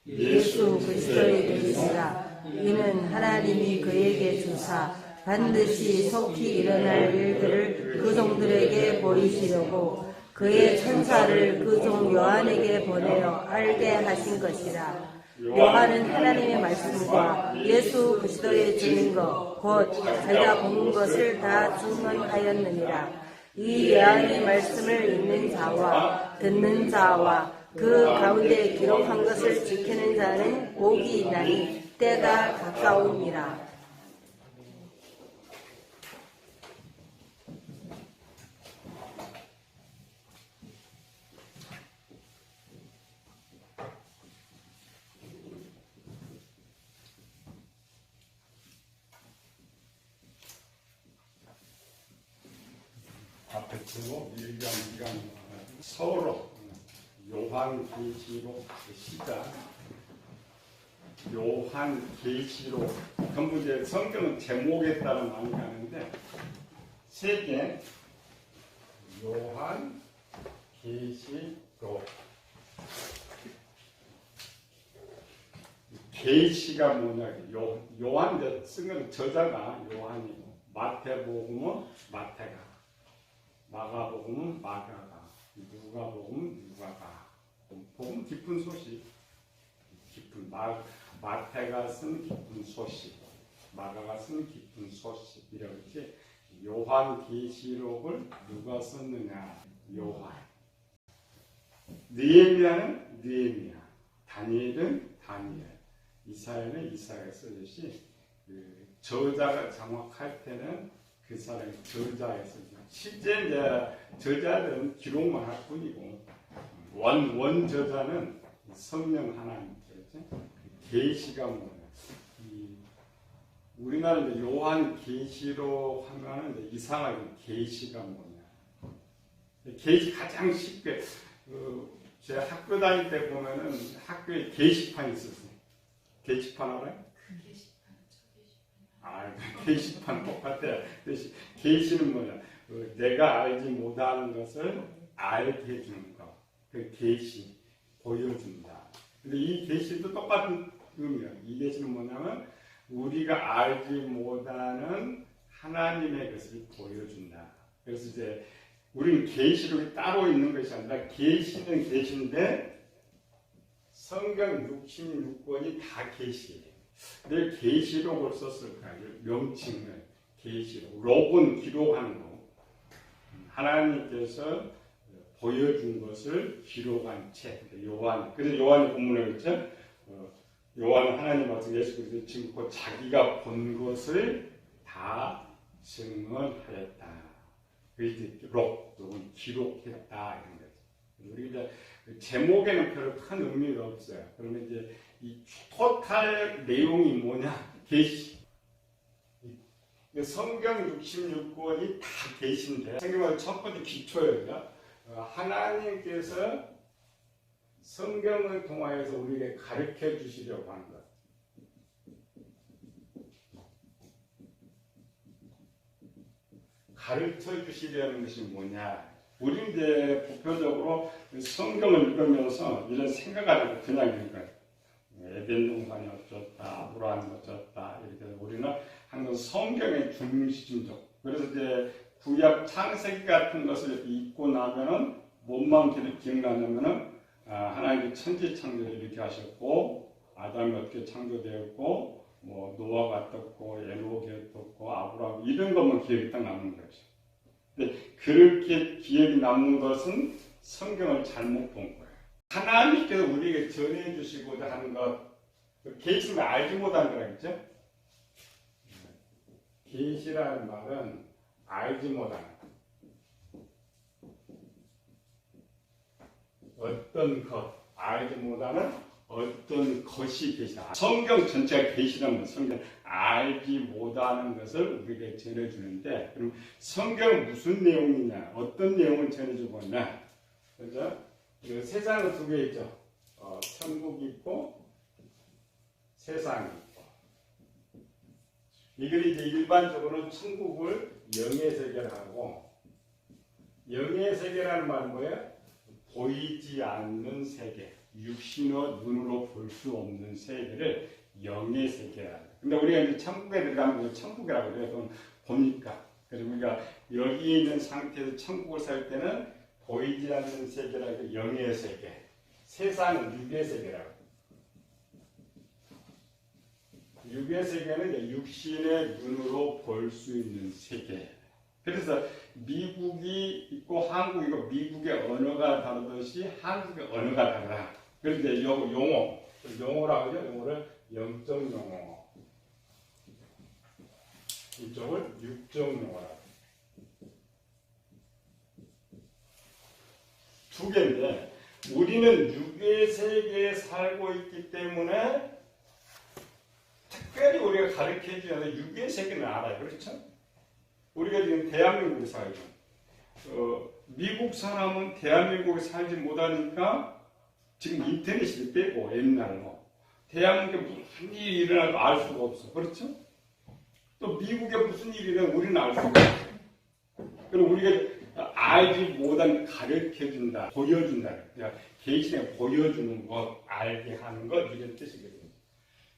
예수 그리스도의 계시라. 이는 하나님이 그에게 주사 반드시 속히 일어날 일들을 그 종들에게 보이시려고 그의 천사를 그 종 요한에게 보내어 알게 하신 것이라. 요한은 하나님의 말씀과 예수 그리스도의 증거 곧 자기가 본 것을 다 증언하였느니라. 이 요한의 말씀을 읽는 자와 듣는 자와 그 가운데 기록한 것을 지키는 자는 복이 있나니 때가 가까우니라. 앞에 제목 1장 2장 서로 요한계시록 시작. 요한계시록 전부 이제 성경은 제목에 따라 많이 가는데 세 개 요한계시록. 계시가 뭐냐? 요한 쓴 건 저자가 요한이고 마태복음은 마태가, 마가복음은 마가가, 누가복음은 누가가. 복음 깊은 소식, 깊은 마태가 쓴 깊은 소식, 마가가 쓴 깊은 소식. 이렇게 요한계시록을 누가 썼느냐? 요한. 느헤미야는 느헤미야, 다니엘은 다니엘, 이사야는 이사야가 쓰듯이 그 저자가 정확할 때는 그 사람이 저자에서 실제 이제 저자들은 기록만 할 뿐이고 원 저자는 성령 하나님께서 계시가 뭐냐? 우리나라 이제 요한 계시록 하면은 이제 이상하게 계시가 뭐냐? 계시 가장 쉽게 제 학교 다닐 때 보면은 학교에 게시판이 있었어요. 게시판 알아요? 게시판 똑같아요. 계시는 뭐냐? 내가 알지 못하는 것을 알게 해주는 거. 그 계시, 보여준다. 근데 이 계시도 똑같은 의미예요. 이 계시는 뭐냐면 우리가 알지 못하는 하나님의 것을 보여준다. 그래서 이제 우리는 계시록이 따로 있는 것이 아니라 계시는 계시인데 성경 66권이 다 계시예요. 왜 계시록을 썼을까요? 명칭을 계시록. 록은 기록하는 거. 하나님께서 보여준 것을 기록한 책. 요한. 그래서 요한이 본문에 그랬죠. 요한은 하나님 앞에서 예수 그리스도 증거 자기가 본 것을 다 증언하였다. 그래서 록은 기록했다 이런 거죠. 우리 이제 제목에는 별로 큰 의미가 없어요. 그러면 이제 이 토탈 내용이 뭐냐? 계시. 성경 66권이 다 계시인데 성경의 첫 번째 기초예요. 하나님께서 성경을 통하여서 우리에게 가르쳐 주시려고 하는 것. 가르쳐 주시려는 것이 뭐냐? 우리 이제 보편적으로 성경을 읽으면서 이런 생각을 그냥 읽어요. 에덴 동산이 어쩌다, 아브라함이 어쩌다, 이렇게 우리는 항상 성경의 중심적. 그래서 이제 구약 창세기 같은 것을 읽고 나면은 뭔만 기억나냐면은 하나님이 천지 창조를 이렇게 하셨고, 아담이 어떻게 창조되었고, 뭐 노아가 어떻고, 에녹이 어떻고, 아브라함 이런 것만 기억이 딱 남는 거죠. 근데 그렇게 기억이 남는 것은 성경을 잘못 본 거예요. 하나님께서 우리에게 전해주시고자 하는 것, 계시를 알지 못하는 거라겠죠? 계시라는 말은 알지 못하는 것. 어떤 것, 알지 못하는 어떤 것이 계시다. 성경 전체가 계시라면 성경 알지 못하는 것을 우리에게 전해주는데, 그럼 성경은 무슨 내용이냐, 어떤 내용을 전해주고 있냐? 그죠? 세상은 두 개 있죠. 천국이 있고 세상이 있고. 이들이 이제 일반적으로는 천국을 영의 세계라고, 영의 세계라는 말은 뭐예요? 보이지 않는 세계, 육신의 눈으로 볼 수 없는 세계를 영의 세계라. 근데 우리가 이제 천국에 들어가면 천국이라고 그래요. 그럼 봅니까? 그래서 우리가 여기 있는 상태에서 천국을 살 때는 보이지 않는 세계라고 영의 세계, 세상은 육의 세계라고. 육의 세계는 이제 육신의 눈으로 볼 수 있는 세계. 그래서 미국이 있고 한국이 있고 미국의 언어가 다르듯이 한국의 언어가 달라. 그래서 이제 용어라고 하죠. 용어를 영적 용어, 이쪽을 육적 용어라고. 두 개인데 우리는 육의 세계에 살고 있기 때문에 특별히 우리가 가르쳐줘야 돼. 육의 세계는 알아요. 그렇죠? 우리가 지금 대한민국에 살죠. 미국 사람은 대한민국에 살지 못하니까 지금 인터넷을 빼고 옛날로 대한민국에 무슨 일이 일어나도 알 수가 없어. 그렇죠? 또 미국에 무슨 일이 일어나도 우리는 알 수가 없어. 그럼 우리가 알지 못한 가르쳐준다, 보여준다. 그러니까 계시에 보여주는 것, 알게 하는 것 이런 뜻이거든요.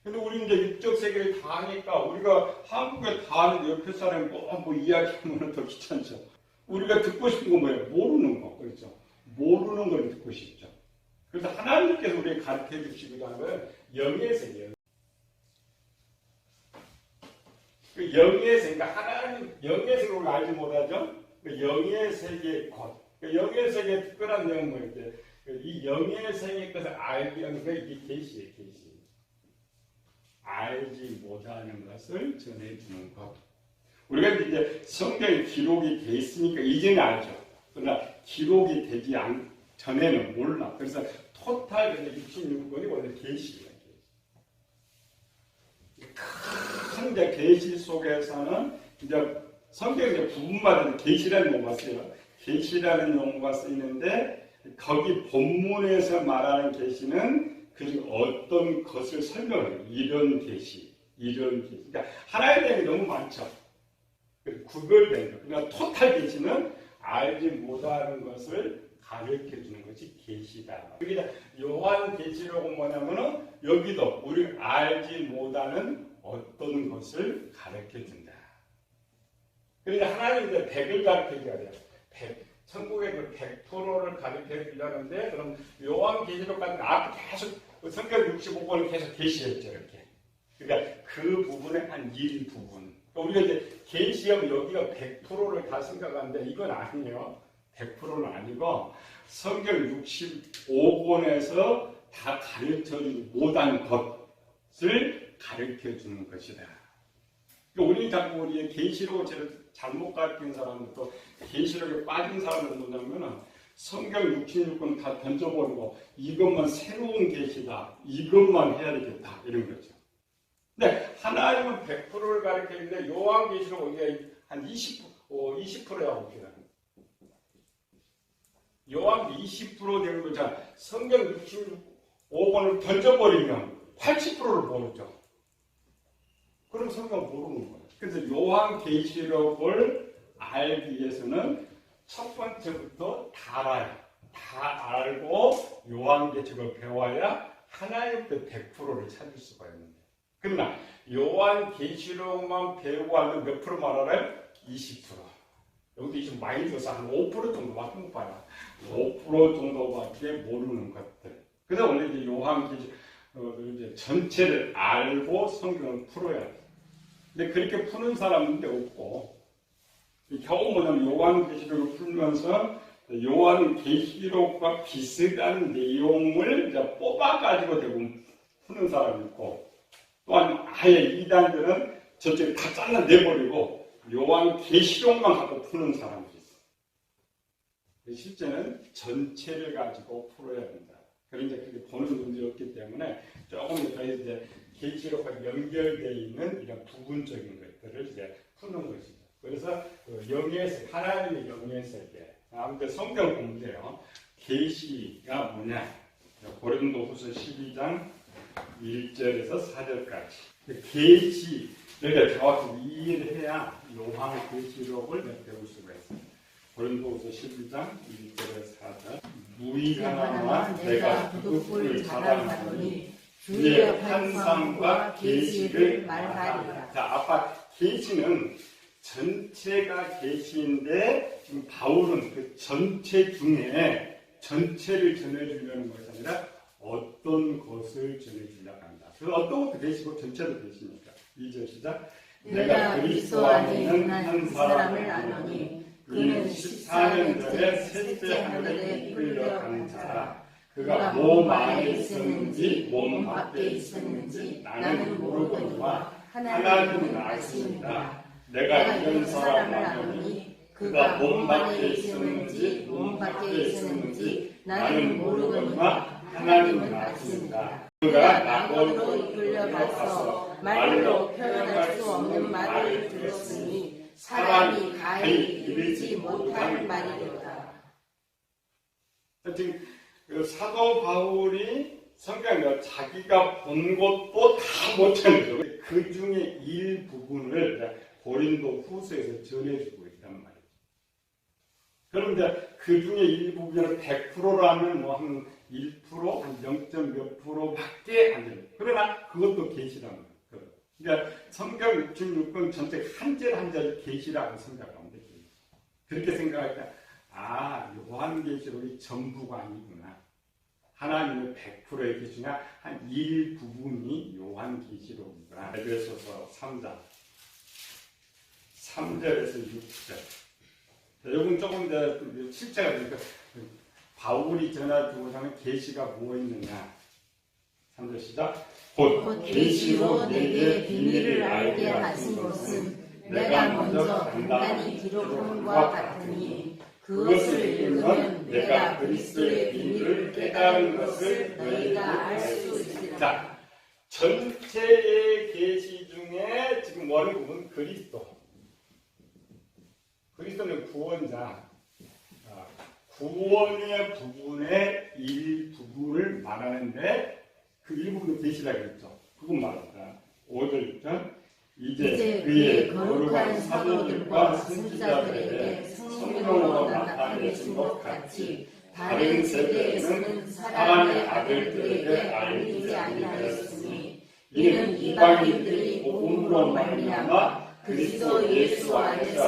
근데 우리 이제 육적 세계를 다 하니까 우리가 한국에 다 하는데 옆에 사람이 뭐 이야기하면 더 귀찮죠. 우리가 듣고 싶은 건 뭐예요? 모르는 거. 그렇죠? 모르는 걸 듣고 싶죠. 그래서 하나님께서 우리에게 가르쳐 주시기도 하는 거예요. 영의 세계. 그 영의 세계, 그러니까 하나님, 영의 세계를 우리가 알지 못하죠? 그 영의 세계의 것. 그 영의 세계의 특별한 내용은 뭐예요? 이 영의 세계의 것을 알게 하는 게 이게 계시예요, 계시. 알지 못하는 것을 전해주는 것. 우리가 이제 성경에 기록이 돼 있으니까 이제는 알죠. 그러나 기록이 되지 전에는 몰라. 그래서 토탈 66권이 원래 계시예요. 큰 이제 계시 속에서는 이제 성경에 부분마다 계시라는 용어가 쓰여요. 계시라는 용어가 쓰이는데 거기 본문에서 말하는 계시는 그리고 어떤 것을 설명해요. 이런 계시, 이런 계시. 그러니까 하나에 대한 게 너무 많죠. 구별된 것. 그러니까 토탈 계시는 알지 못하는 것을 가르쳐 주는 것이 계시다. 그러니까 요한 계시록은 뭐냐면은 여기도 우리 알지 못하는 어떤 것을 가르쳐 준다. 그러니까 하나님이 이제 100을 가르쳐 줘야 돼요. 100. 천국의 그 100%를 가르쳐 주려는데 그럼 요한 계시록 같은 앞에 계속 성경 65권을 계속 계시했죠, 이렇게. 그러니까 그 부분의 한 일부분. 우리가 이제 계시하면 여기가 100%를 다 생각하는데 이건 아니에요. 100%는 아니고 성경 65권에서 다 가르쳐주지 못한 것을 가르쳐주는 것이다. 그러니까 우리는 자꾸 우리의 계시록을 잘못 가르치는 사람들도 계시록에 빠진 사람은 뭐냐면은 성경 66권 다 던져버리고 이것만 새로운 계시다. 이것만 해야 되겠다. 이런 거죠. 근데 하나님은 100%를 가르치는데 요한계시록 이게 한 20%라고 봅시다. 요한 20% 되는 거잖아. 성경 65권을 던져버리면 80%를 모르죠. 그럼 성경 모르는 거예요. 그래서 요한계시록을 알기 위해서는 첫 번째부터 다 알아야, 다 알고 요한계시록을 배워야 하나님께 100%를 찾을 수가 있는데. 그러나 요한계시록만 배우고 하면 몇 프로만 알아요? 20%. 여기도 지금 많이 줘서 한 5% 정도밖에 못 봐요. 5% 정도밖에 모르는 것들. 그래서 원래 이제 요한계시록 이제 전체를 알고 성경을 풀어야 돼. 근데 그렇게 푸는 사람은 없고. 겨우 뭐냐면 요한계시록을 풀면서 요한계시록과 비슷한 내용을 이제 뽑아가지고 대부분 푸는 사람이 있고, 또한 아예 이단들은 저쪽에 다 잘라내버리고 요한계시록만 갖고 푸는 사람들이 있어요. 실제는 전체를 가지고 풀어야 된다. 그런데 그렇게 보는 분들이 없기 때문에 조금 더 이제 계시록과 연결되어 있는 이런 부분적인 것들을 이제 푸는 것이죠. 그래서 영의 세계, 하나님의 영의 세계. 아무튼 성경 공부해요. 계시가 뭐냐? 고린도후서 12장 1절에서 4절까지. 계시를 정확히 이해를 해야 요한계시록을 배울 수가 있어요. 고린도후서 12장 1절에 4절 무익하나마 내가 부득불 자랑하노니 주의 환상과 계시를 말하리라. 자, 아까 계시는 전체가 계시인데 지금 바울은 그 전체 중에 전체를 전해주려는 것이 아니라 어떤 것을 전해주려고 한다. 그 어떤 것도 계시고 전체도 계시니까. 2절 시작. 내가 그리스도 안에 있는 한 사람을 아노니 그는 14년 전에 셋째 하늘에 이끌려간 자라. 그가 몸 안에 있었는지 몸 밖에 있었는지 나는 모르거니와 하나님은 아십니다. 내가 이런 사람을 아노니 그가 몸 안에 있었는지 몸 밖에 있었는지 나는 모르거니와 하나님은 아십니다. 그가 낙원으로 이끌려가서 말로 표현할 수 없는 말을 들었으니 사람이 가히 이르지 못할 말이로다. 지금 사도 바울이 성경에 자기가 본 것도 다 못하는 거예요. 그 중에 일부분을 고린도 후서에서 전해주고 있단 말이죠. 그런데 그 중에 일부분을 100%라면 뭐 한 1%, 한 0. 몇 %밖에 안 돼요. 그러나 그것도 계시란 말이에요. 그러니까 성경 66권 전체 한 절 한 절 계시라고 생각하면 돼요. 그렇게 생각할 때, 아, 요한계시록이 전부가 아니구나. 하나님의 100%의 계시가 한 일부분이 요한계시록이구나. 에베소서 3장 3절에서 6절. 이건 조금 더 실체가 되니까 바울이 전해주고자 하는 계시가 무엇이느냐. 3절 시작. 곧 계시로 내게 비밀을 알게 하신 것은 내가 먼저 간단히 기록함과 같으니 그것을 읽으면 내가 그리스도의 비밀을 깨달은 것을 너희가 알 수 있으리라. 자, 전체의 계시 중에 지금 원의 부분 그리스도. 그리스도는 구원자. 구원의 부분의 일부분을 말하는데 그 일부분도 계시라고 했죠. 그건 말합니다. 5절 6절 이제 그의 거룩한 사도들과 선지자들에게 성령으로 나타내신 것 같이 다른 세대에서는 사람의 아들들에게 알리지 아니하였으니 이는 이방인들이 복음으로 말미암아 그리스도 예수 안에서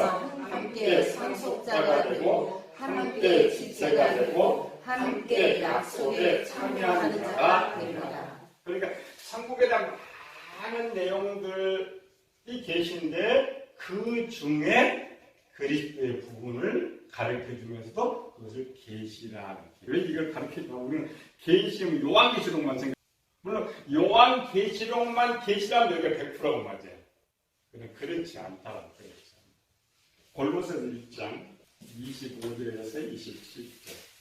함께 상속자가 되고 함께 지체가 되고 함께 약속에 참여하는 자가 됩니다. 그러니까 천국에 대한 많은 내용들이 계신데 그 중에 그리스도의 부분을 가르쳐주면서도 그것을 계시라. 왜 이걸 가르쳐주면 우리는 계시면 요한계시록만 생각. 물론 요한계시록만 계시라면 여기가 100%가 맞아요. 그런데 그렇지 않다라고 그랬어요. 골로새서 1장 25절에서 27절.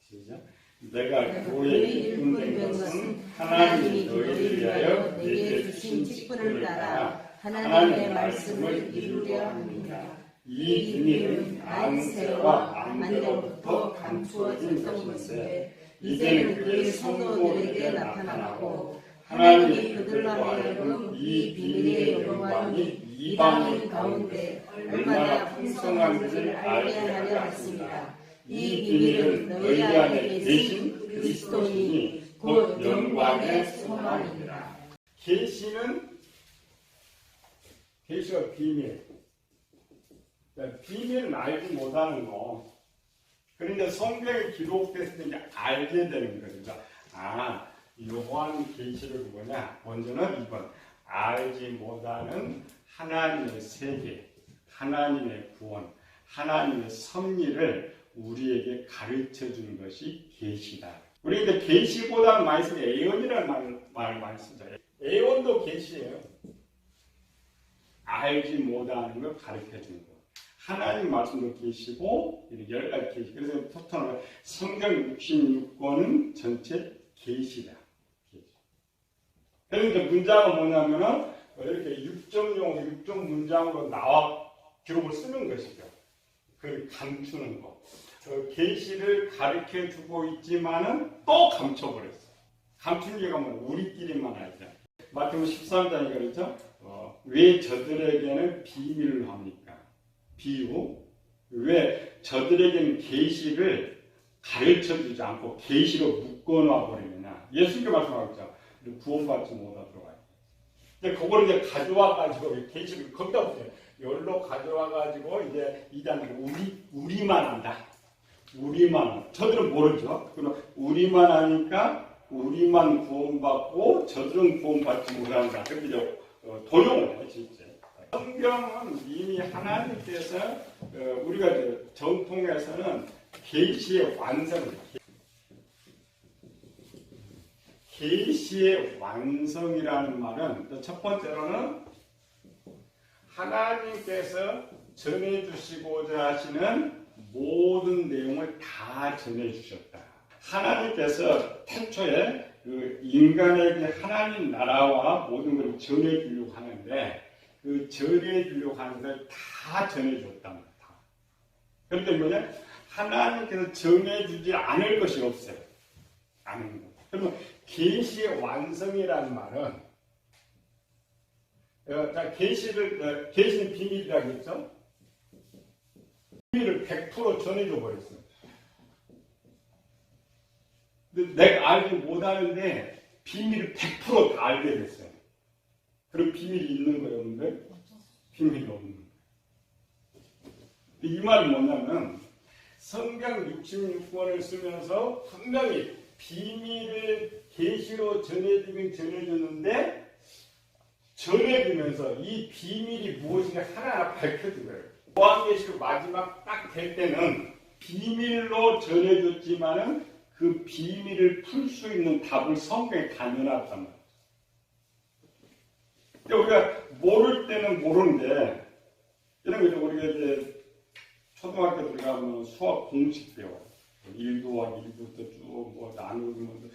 시작. 내가 교회에 입문된 것은 하나님이 너희를 위하여 내게 주신 직분을 따라 하나님의 말씀을 이루려 합니다. 이 비밀은 안세와 안대로부터 감추어진 것인데 이제는 그의 성도들에게 나타나고 하나님이 그들로 하여금 이 비밀의 영광이 이방인 가운데 얼마나 풍성한지를 알게 하려 했습니다. 이 비밀은 너희 안에 계신 그리스도이니 곧 영광의 소망이니라. 계시가 비밀. 비밀은 알지 못하는 거. 그런데 성경에 기록됐을 때 이제 알게 되는 거죠. 아, 요한 계시를 뭐냐? 먼저는 이번 알지 못하는 하나님의 세계, 하나님의 구원, 하나님의 섭리를 우리에게 가르쳐 주는 것이 계시다. 우리 이제 계시보다는 많이 쓰는 애언이라는 말을 많이 쓰죠. 애언도 계시예요. 알지 못하는 걸 가르쳐 주는 거. 하나님 말씀도 계시고 여러 가지 계시. 그래서 토탈로 성경 66권은 전체 계시다. 그러니까 문장은 뭐냐면은 이렇게 6점 문장으로 나와 기록을 쓰는 것이죠. 그걸 감추는 거. 계시를 가르쳐 주고 있지만은 또 감춰버렸어. 감춘 게가 뭐 우리끼리만 알죠. 마태복음 13장에 그렇죠? 왜 저들에게는 비밀을 합니까? 비유. 왜 저들에게는 계시를 가르쳐주지 않고 계시로 묶어놔 버리느냐? 예수님께 말씀하셨죠. 구원받지 못하도록 하지. 근데 그걸 이제 가져와가지고 계시를 거기다 보세요. 여기로 가져와가지고 이제 우리만 안다. 우리만. 저들은 모르죠. 그럼 우리만 하니까 우리만 구원받고 저들은 구원받지 못한다. 그렇게 이제 도용을 해 진짜. 성경은 이미 하나님께서 우리가 정통에서는 계시의 완성을 계시의 완성이라는 말은 첫 번째로는 하나님께서 전해주시고자 하시는 모든 내용을 다 전해주셨다. 하나님께서 태초에 그 인간에게 하나님 나라와 모든 걸 전해주려고 하는데 그 전해주려고 하는 걸 다 전해줬단 말이야. 그런데 뭐냐? 하나님께서 전해주지 않을 것이 없어요. 아는 거. 그러면 계시의 완성이라는 말은 계시는 비밀이라고 했죠? 비밀을 100% 전해줘 버렸어요. 근데 내가 알지 못하는데 비밀을 100% 다 알게 됐어요. 그런 비밀이 있는 거예요, 없는데? 비밀이 없는 거예요. 이 말은 뭐냐면 성경 66권을 쓰면서 분명히 비밀을 계시로 전해주는데 전해주면서 이 비밀이 무엇인가 하나하나 밝혀준 거예요. 요한계시록 마지막 딱 될 때는 비밀로 전해줬지만은 그 비밀을 풀 수 있는 답을 성경에 다 넣어놨단 말이에요. 우리가 모를 때는 모르는데 이런 거죠. 우리가 이제 초등학교 들어가면 수학 공식 배워. 1 더하기 1부터 쭉 나누면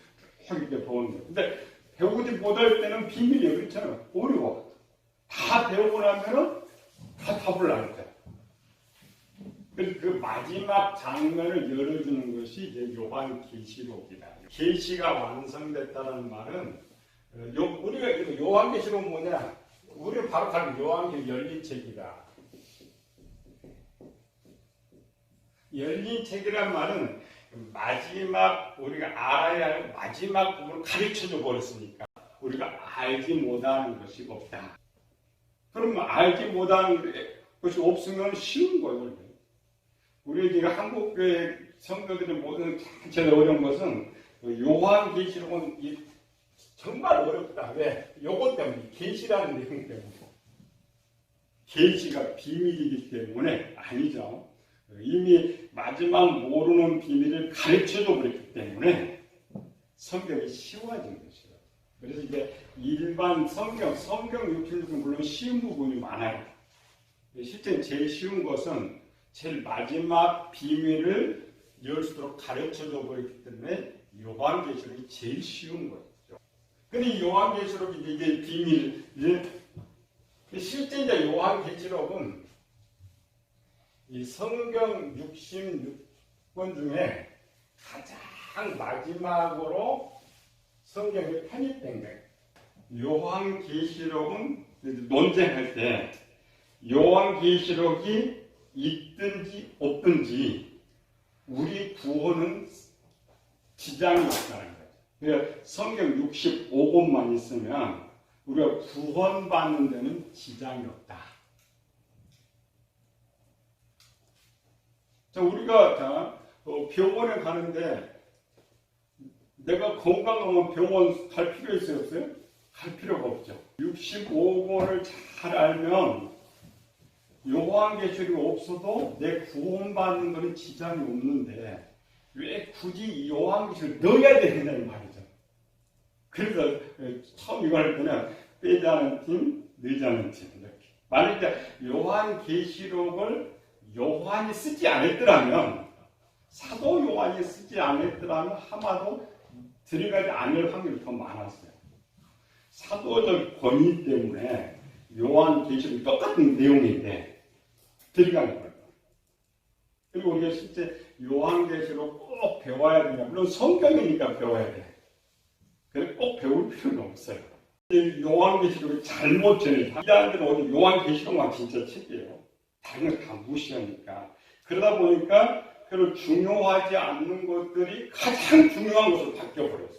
확 이렇게 배우는 거. 근데 배우지 못할 때는 비밀이에요. 그렇잖아요. 어려워. 다 배우고 나면은 다 답을 알 거야. 그래서 그 마지막 장면을 열어주는 것이 이제 요한계시록이다. 계시가 완성됐다는 말은 우리가 요한계시록은 뭐냐? 우리가 바로 가는 요한계시록 열린 책이다. 열린 책이란 말은 마지막 우리가 알아야 할 마지막 부분을 가르쳐줘 버렸으니까 우리가 알지 못하는 것이 없다. 그러면 알지 못하는 것이 없으면 쉬운 거예요. 우리 지금 한국교회 성도들이 모든 제일 어려운 것은 요한계시록은 정말 어렵다. 왜? 요것 때문에 계시라는 내용 때문에. 계시가 비밀이기 때문에 아니죠. 이미 마지막 모르는 비밀을 가르쳐줘 버렸기 때문에 성경이 쉬워진 것이에요. 그래서 이제 일반 성경 66은 물론 쉬운 부분이 많아요. 실제 제일 쉬운 것은 제일 마지막 비밀을 열 수 있도록 가르쳐줘 버렸기 때문에 요한계시록이 제일 쉬운 거죠. 근데 이 요한계시록이 이게 비밀, 실제 이제 요한계시록은 이 성경 66권 중에 가장 마지막으로 성경에 편입된 거예요. 요한계시록은 논쟁할 때 요한계시록이 있든지 없든지 우리 구원은 지장이 없다는 거예요. 그러니까 성경 65권만 있으면 우리가 구원받는 데는 지장이 없다. 자, 우리가 병원에 가는데 내가 건강하면 병원 갈 필요 있어요? 없어요? 갈 필요가 없죠. 65권을 잘 알면 요한계시록이 없어도 내 구원받는 것은 지장이 없는데 왜 굳이 이 요한계시록을 넣어야 되느냐는 말이죠. 그래서 처음 이거 할 때는 빼지 않은 팀, 넣지 않은 팀 이렇게. 만약에 요한계시록을 요한이 쓰지 않았더라면 사도 요한이 쓰지 않았더라면 아마도 들어가지 않을 확률이 더 많았어요. 사도적 권위 때문에 요한계시록이 똑같은 내용인데 들어가는 거예요. 그리고 우리가 실제 요한계시록 꼭 배워야 되냐? 물론 성경이니까 배워야 돼. 그래서 꼭 배울 필요는 없어요. 요한계시록이 잘못 전해져. 이단들은 오늘 요한계시록만 진짜 책이에요. 다른 걸 다 무시하니까. 그러다 보니까 별로 중요하지 않는 것들이 가장 중요한 것으로 바뀌어버렸어.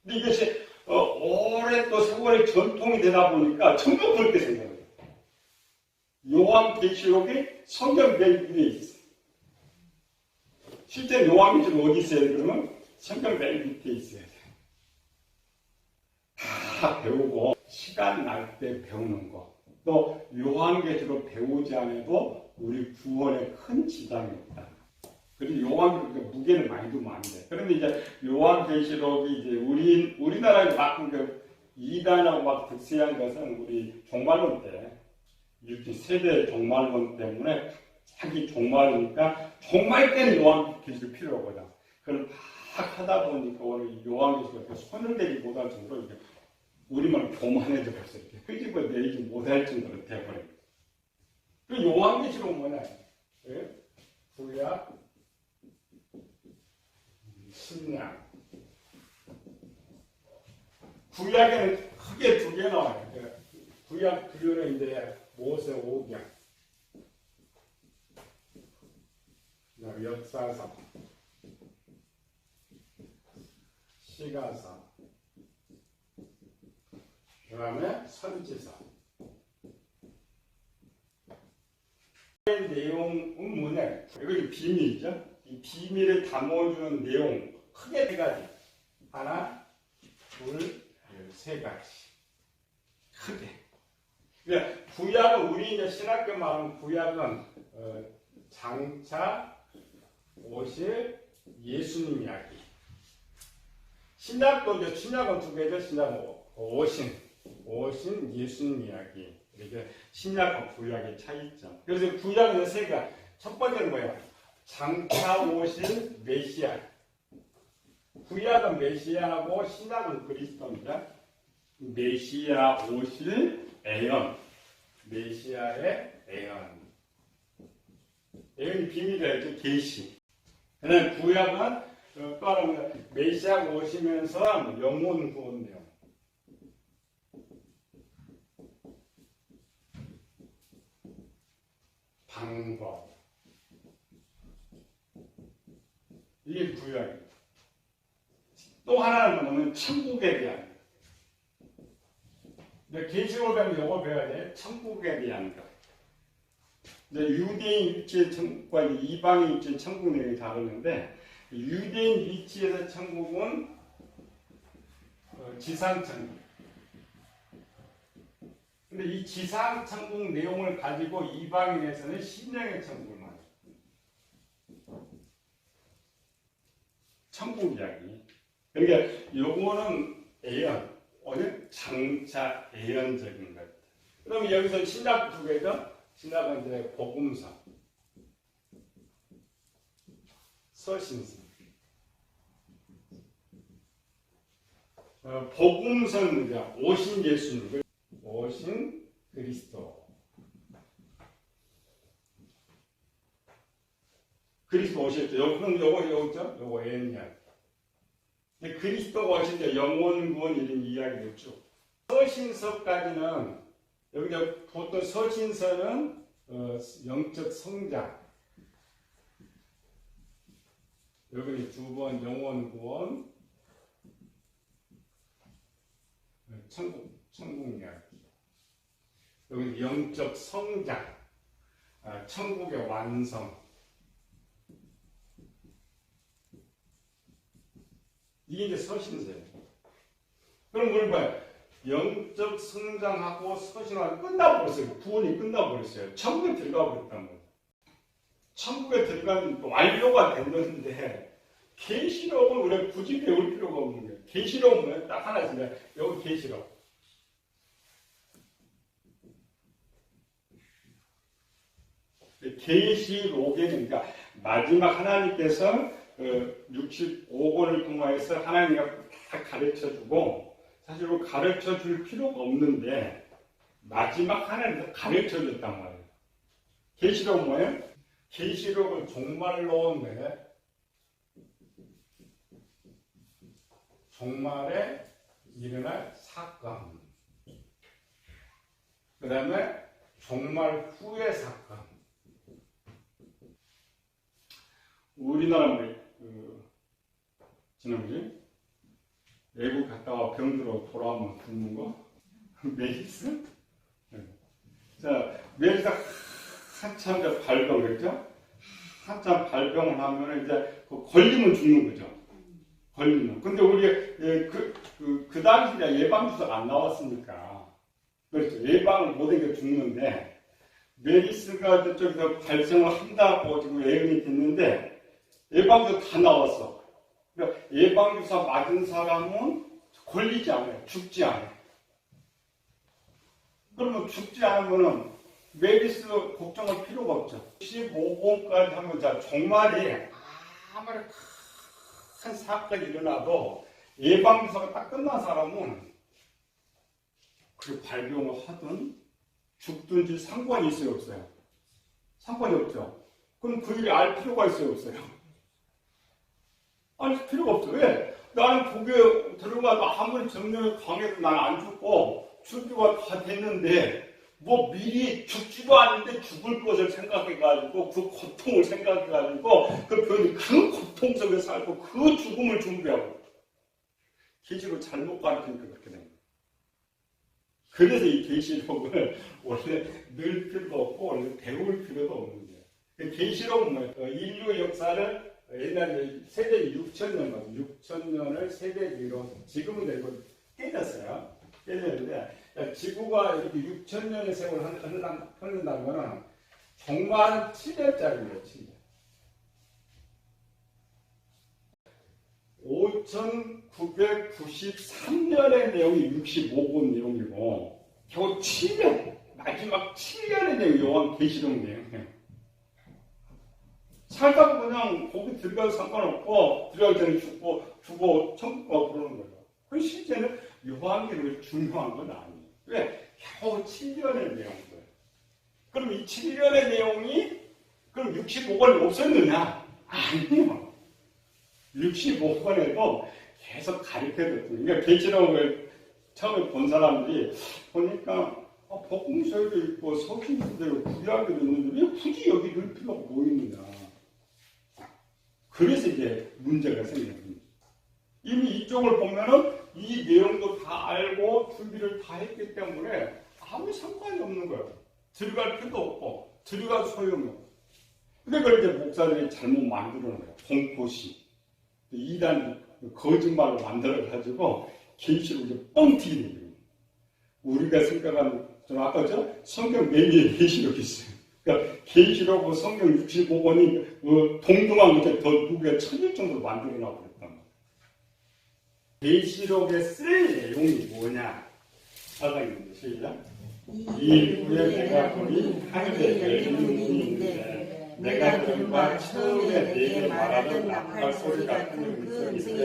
근데 이것이 오래 또 세월의 전통이 되다 보니까 점점 그렇게 생겨요. 요한계시록이 성경 맨 위에 있어. 실제 요한계시록 어디 있어야 돼? 그러면 성경 맨 밑에 있어야 돼. 다 배우고 시간 날 때 배우는 거. 또 요한계시록 배우지 않아도 우리 구원에 큰 지장이 없다. 그리고 요한계시록 무게를 많이 두면 안 돼. 그런데 이제 요한계시록이 이제 우리나라에 막 이단하고 막 득세한 것은 우리 종말론 때 이렇게 세대 종말론 때문에 자기 종말이니까 종말 때는 요한계시록 필요하거든. 그걸 막 하다 보니까 오늘 요한계시록 손을 대지 못할 정도로 이렇게 우리만 교만해져 벌써 이렇게 끄집어 내리지 못할 정도로 돼버려요. 그 요한계시록 뭐냐? 예? 구약, 신약. 구약에는 크게 두 개 나와요. 구약 부류는 이제 모세 오경, 역사서, 시가서, 그 다음에 선지서. 내용은 뭐냐? 이거 비밀이죠. 이 비밀을 담아주는 내용 크게 세 가지. 하나, 둘, 세 가지. 크게. 그러니까 구약은 우리 이제 신학교 말하는 구약은 장차 오실 예수님 이야기. 신약도 이제 신약은 두 개죠. 신약은 오신 예수님 이야기. 이게 신약과 구약의 차이점. 그래서 구약은 세 가지. 첫 번째는 뭐예요? 장차 오실 메시아. 구약은 메시아고 신약은 그리스도입니다. 메시아 오실 애언. 메시아의 애언. 애언이 비밀이죠. 계시. 그다음에 구약은 또 하나 메시아가 오시면서 영혼 구원 내용. 방법. 이게 구약입니다. 또 하나는 뭐냐면 천국에 대한. 계시록을 배우면 이걸 배워야 돼. 천국에 대한 것. 유대인 위치의 천국과 이방인 위치의 천국 내용이 다르는데 유대인 위치에서 천국은 지상천국. 근데 이 지상천국 내용을 가지고 이방인에서는 심령의 천국을 말해요. 천국 이야기. 그러니까 요거는 예언, 오늘 장차 예언적인 것. 그럼 여기서 신약 두 개죠? 신약은 이제 복음서, 서신서. 복음서는 이제 오신 예수님, 오신 그리스도. 그리스도 오셨죠. 그럼 요거 있죠? 요거 예언이야. 그리스도가 오실 때 영원 구원 이런 이야기를 쭉. 서신서까지는 여기 보통 서신서는 영적 성장. 여기 두 번 영원 구원, 천국 이야기. 여기 영적 성장, 천국의 완성. 이게 이제 서신서예요. 그럼 뭘 봐요? 영적 성장하고 서신하고 끝나버렸어요. 구원이 끝나버렸어요. 천국에 들어가 버렸단 말이에요. 천국에 들어가면 완료가 됐는데 계시록은 우리가 굳이 배울 필요가 없는 거예요. 계시록은 뭐예요? 딱 하나 있습니다. 여기 계시록. 계시록에는 그러니까 마지막 하나님께서 65권을 통해서 하나님과 다 가르쳐주고 사실 가르쳐줄 필요가 없는데 마지막 하나님께서 가르쳐줬단 말이에요. 계시록은 뭐예요? 계시록은 종말론인데 종말에 일어날 사건. 그 다음에 종말 후의 사건. 우리나라 지난주에 외국 갔다가 병들어 돌아오면 굶는 거? 메리스? 자, 메리스 한참 이제 발병했죠? 한참 발병을 하면 이제 걸리면 죽는 거죠. 걸리면. 근데 우리 그 당시에 예방주사가 안 나왔으니까. 그렇죠. 예방을 못한 게 죽는데, 메리스가 저쪽에서 발생을 한다고 지금 예언이 됐는데, 예방주사 다 나왔어. 그러니까 예방주사 맞은 사람은 걸리지 않아요. 죽지 않아요. 그러면 죽지 않으면은 메리스 걱정할 필요가 없죠. 15번까지 하면 자, 종말이 아무리 큰 사건이 일어나도 예방주사가 딱 끝난 사람은 그 발병을 하든 죽든지 상관이 있어요, 없어요? 상관이 없죠. 그럼 그 일을 알 필요가 있어요, 없어요? 알 필요가 없죠. 왜? 나는 독에 들어가도 아무리 정력이 강해도 난 안 죽고 준비가 다 됐는데 뭐 미리 죽지도 않는데 죽을 것을 생각해가지고 그 고통을 생각해가지고 그 고통 속에 살고 그 죽음을 준비하고 계시록을 잘못 가르치니까 그렇게 된 거예요. 그래서 이 계시록을 원래 늘 필요도 없고 원래 배울 필요도 없는 거예요. 계시록은 뭐예요? 인류 역사를 옛날에 세대 6,000년을 세대로 지금은 되고 깨졌어요. 깨졌는데 지구가 이렇게 6,000년의 세월을 흐른다면 종말은 7년짜리예요. 7년. 5,993년의 내용이 65권 내용이고 겨우 7년, 마지막 7년의 내용이 요한 계시록 내용이에요. 살다가 그냥 거기 들어가도 상관없고 들어가기 전에 죽고 천국 가고 그러는 거예요. 그 실제는 요한계시록이 중요한 건 아니에요. 왜? 겨우 7년의 내용들. 그럼 이 7년의 내용이 그럼 65권이 없었느냐? 아니요. 65권에도 계속 가르쳐줬거든요. 그러니까 계시록을 처음에 본 사람들이 보니까 복음서에도 있고 서신서도 구약에도 있는데 왜 굳이 여기 넣을 필요가 뭐 있느냐? 그래서 이제 문제가 생기는 거예요. 이미 이쪽을 보면은 이 내용도 다 알고 준비를 다 했기 때문에 아무 상관이 없는 거예요. 들어갈 필요도 없고 들어갈 소용이 없고. 근데 그걸 이제 목사들이 잘못 만들어 놓은 거예요. 공포시. 이단 거짓말을 만들어가지고 계시록을 이제 뻥튀기 된 거예요. 우리가 생각하는 좀 아까 성경 내기에 계시록이 있어요. 그러니까 계시록하고 성경 65권이 동등한 것에 더 무게가 1000일 정도로 만들어놔고 그랬단 말이에요. 계시록에 쓸 내용이 뭐냐? 사장님 시작. 이후에 내가 보니 하늘에 열린 문이 있는데 내가 들은 바 처음에 내게 말하던 나팔 소리 같은 그 음성이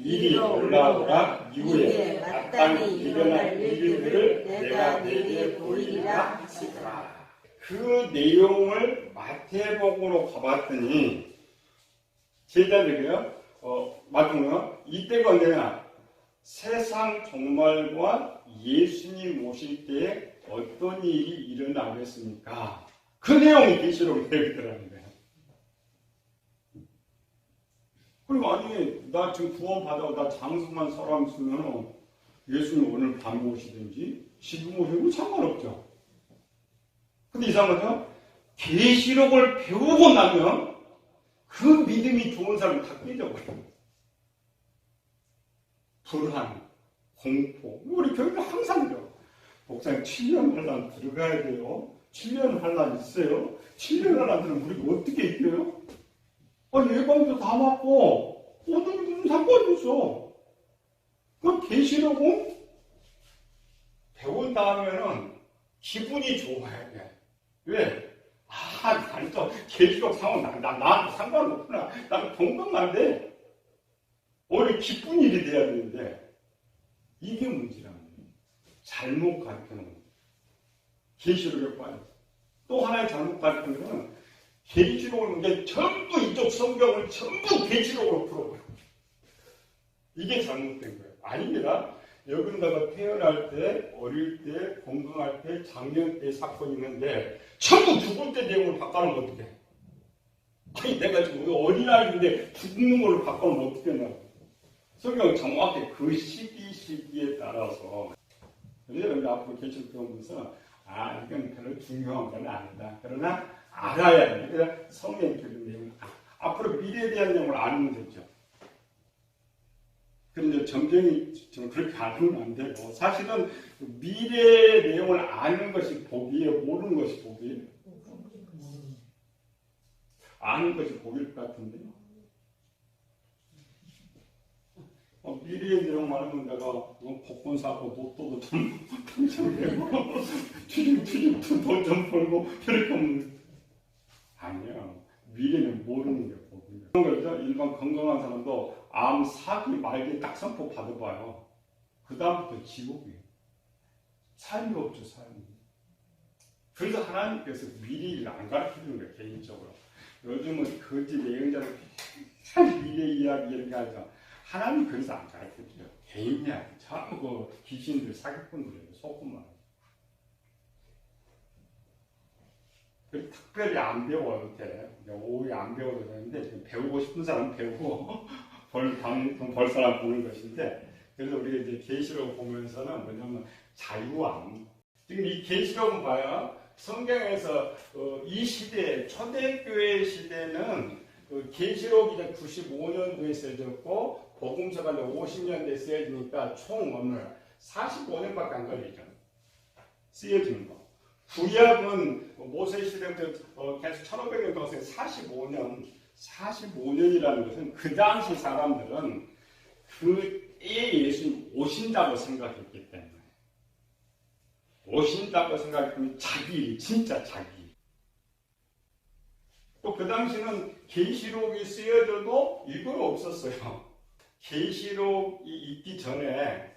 이리 올라오라. 이후에 마땅히 일어날 일들을 내가 내게 보이리라 하시더라. 그 내용을 마태복음으로 가봤더니 제자들이요. 마태복음 이때가 언제냐? 세상 종말과 예수님 오실 때에 어떤 일이 일어나겠습니까? 그 내용이 계시록에 되더라는 거예요. 그리고 아니 나 지금 구원 받아고 나 장수만 사람 있으면 예수님 오늘 밤에 오시든지 지금 오시면 상관없죠. 근데 이상하죠? 계시록을 배우고 나면 그 믿음이 좋은 사람이 다 깨져버려요. 불안, 공포. 우리 교회는 항상 그래요. 목사님 7년 환란 들어가야 돼요. 7년 환란 있어요. 7년 환란 들으면 우리가 어떻게 있어요? 예방도 다 맞고 어떤 상관이 있어. 그 계시록은 배운 다음에는 기분이 좋아야 돼. 왜? 나는 또 계시록 상황 나한테 상관없구나. 나는 동감한데 오히려 기쁜 일이 돼야 되는데 이게 문제라는 거예요. 잘못 가르치는 거예요. 계시록에 빠져. 또 하나의 잘못 가르치는 것은 계시록을 이제 전부 이쪽 성경을 전부 계시록으로 풀어버려요. 이게 잘못된 거예요. 아닙니다. 여기다가 태어날 때, 어릴 때, 건강할 때, 장년 때 사건이 있는데 전부 죽을 때 내용을 바꿔놓으면 어떡해? 아니 내가 지금 어린아이인데 죽는 걸로 바꿔놓으면 어떡하냐고. 성경 정확히 그 시기에 따라서 그래서 앞으로 계시록 배우면서 이건 별로 중요한 건 아니다. 그러나 알아야 돼. 그래서 성경의 그 내용 앞으로 미래에 대한 내용을 아는 되죠. 그런데 점쟁이 좀 그렇게 알면 안 되고 사실은 미래의 내용을 아는 것이 복이에요. 모르는 것이 복이에요. 아는 것이 복일 것 같은데. 미래의 내용만 하면 내가 복권 사고 로또도 좀 당첨되고 투자 돈좀 벌고 그렇게 하면 아니야. 미래는 모르는 게 복이야. 그런 거죠. 일반 건강한 사람도 암 사기 말기에 딱 선포 받아봐요. 그 다음부터 지옥이에요. 삶이 없죠, 삶이. 그래서 하나님께서 미래를 안 가르쳐주는 거예요, 개인적으로. 요즘은 거짓 예언자들 참 미래 이야기 이런 거 하죠. 하나님 그래서 안 가르쳐줘요. 개인 이야기. 참 그 귀신들, 사기꾼들이에요. 속고만. 특별히 안 배워도 돼. 오후에 안 배워도 되는데 배우고 싶은 사람 배우고 벌 사람 보는 것인데 그래서 우리가 이제 계시록 보면서는 뭐냐면 자유함. 지금 이 계시록은 봐요. 성경에서 이 시대 초대교회 시대는 계시록이 95년도에 쓰여졌고 복음서가 50년대에 쓰여지니까 총 오늘 45년밖에 안 걸리죠. 쓰여지는 거. 구약은 모세 시대부터 계속 1500년 동안 45년이라는 것은 그 당시 사람들은 그 때에 예수님 오신다고 생각했기 때문에 오신다고 생각하면 자기 일, 진짜 자기. 또 그 당시는 계시록이 쓰여져도 이건 없었어요. 계시록이 있기 전에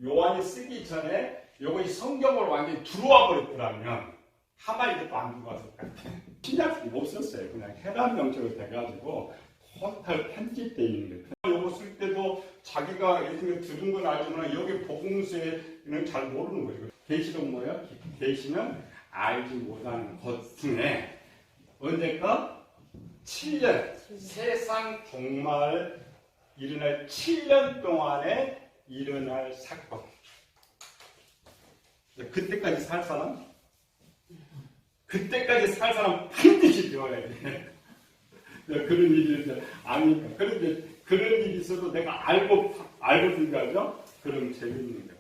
요한이 쓰기 전에 요것이 성경으로 완전히 들어와 버렸더라면 하마이도 안 들어왔을 것 같아요. 신약이 없었어요. 그냥 해란 명적으로 돼가지고 토탈 편집되어 있는 거예요. 요거 쓸 때도 자기가 예수님을 들은 건 알지만 여기 복음서에는 잘 모르는 거죠. 계시록 뭐예요? 계시는 알지 못하는 것 중에 언제까? 7년 세상 종말 일어날 7년 동안에 일어날 사건. 그때까지 살 사람? 그때까지 살 사람 반드시 배워야 돼. 그런 일이 아니까. 그런데 그런 일이 있어도 내가 알고 들어가죠? 그럼 재밌는 거야.